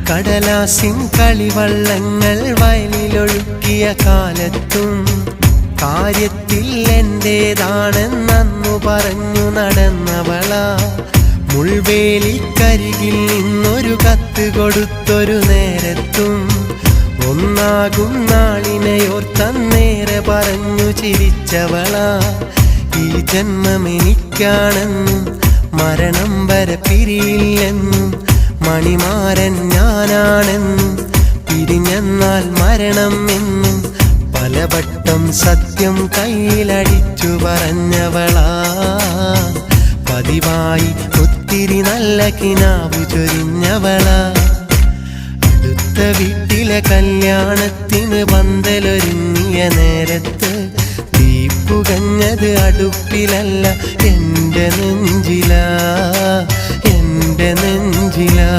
കടലാസിൻ കളിവള്ളങ്ങൾ വയലിലൊഴുക്കിയ കാലത്തും കാര്യത്തിൽ എന്റേതാണെന്നു പറഞ്ഞു നടന്നവളാ. മുൾവേലിക്കരികിൽ നിന്നൊരു കത്ത് കൊടുത്തൊരു നേരത്തും ഒന്നാകും നാളിനെയോർത്തന്നേറെ പറഞ്ഞു ചിരിച്ചവളാ. ഈ ജന്മമെനിക്കാണെന്നും മരണം വരെ പിരിയില്ലെന്നും മണിമാരൻ ഞാനാണെന്നും പിരിഞ്ഞെന്നാൽ മരണം എന്നും പലവട്ടം സത്യം കയ്യിലടിച്ചു പറഞ്ഞവളാ. പതിവായി ഒത്തിരി നല്ല കിനാവു ചൊരിഞ്ഞവളാ. അടുത്ത വീട്ടിലെ കല്യാണത്തിന് പന്തലൊരുങ്ങിയ നേരത്ത് തീപ്പുകഞ്ഞത് അടുപ്പിലല്ല എൻ്റെ നെഞ്ചിലാ, എൻ്റെ നെഞ്ചിലാ.